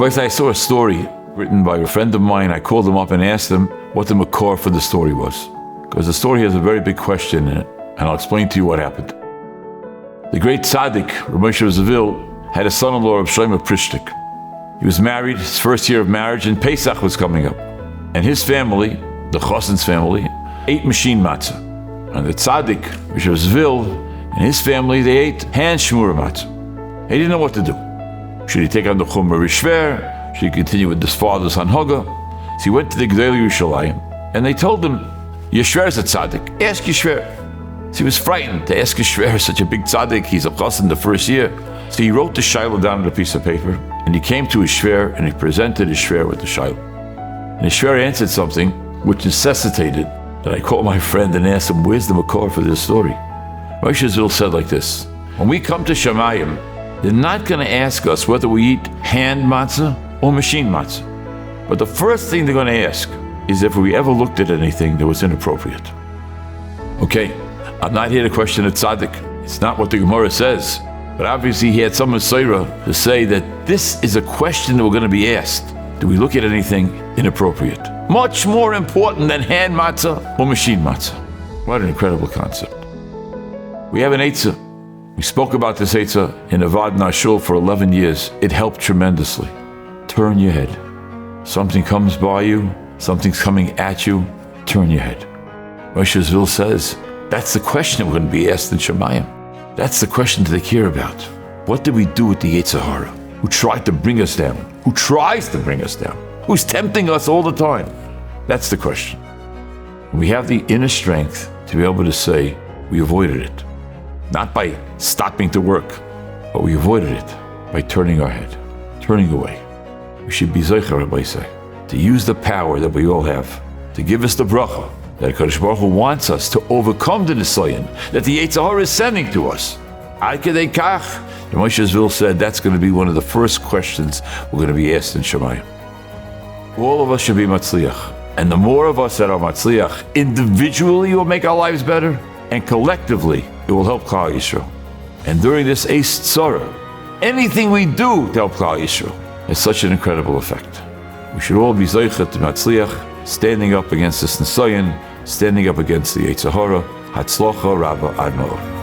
Rabbi, I saw a story written by a friend of mine. I called him up and asked him what the makor for the story was, because the story has a very big question in it, and I'll explain to you what happened. The great tzaddik, Rabbi Zavil, had a son-in-law, Reb Shlomo Prishtik. He was married, his first year of marriage, and Pesach was coming up. And his family, the Chossen's family, ate machine matzah. And the tzaddik, Rabbi Zavil, and his family, they ate hand shmura matzah. He didn't know what to do. Should he take on the Chumrah Rishver? Should he continue with his father's Hanhaga? So he went to the Gdei Yerushalayim, and they told him, Yeshver is a tzaddik, ask Yeshver. So he was frightened to ask Yeshver, such a big tzaddik, he's a chosin the first year. So he wrote the shayla down on a piece of paper, and he came to Yeshver, and he presented Yeshver with the shayla. And Yeshver answered something which necessitated that I called my friend and asked him, where's the makor for this story? Moshe Zil said like this: when we come to Shemayim, they're not going to ask us whether we eat hand matzah or machine matzah. But the first thing they're going to ask is if we ever looked at anything that was inappropriate. Okay, I'm not here to question a tzaddik. It's not what the Gemara says. But obviously he had some Masorah to say that this is a question that we're going to be asked. Do we look at anything inappropriate? Much more important than hand matzah or machine matzah. What an incredible concept. We have an eitzah. We spoke about this eitzah in Avad Nashul for 11 years. It helped tremendously. Turn your head. Something comes by you, something's coming at you, turn your head. Moshe Zil says, that's the question we're going to be asked in Shemayim. That's the question that they care about. What did we do with the Yetzer Hara, who tried to bring us down, who tries to bring us down, who's tempting us all the time? That's the question. We have the inner strength to be able to say we avoided it. Not by stopping to work, but we avoided it by turning our head, turning away. We should be zeicher, Rabbi say, to use the power that we all have, to give us the bracha that HaKadosh Baruch Hu wants us to overcome the nisayon that the Yetzer Hara is sending to us. Ad kedei kach, Moshe Zil said that's going to be one of the first questions we're going to be asked in Shemayim. All of us should be matzliach, and the more of us that are matzliach, individually will make our lives better, and collectively it will help Klal Yisrael. And during this Eis Tzara, anything we do to help Klal Yisrael has such an incredible effect. We should all be zeicher to matzliach, standing up against this nisayon, standing up against the Yetzer Hara. Hatzlacha Rabbi Admor.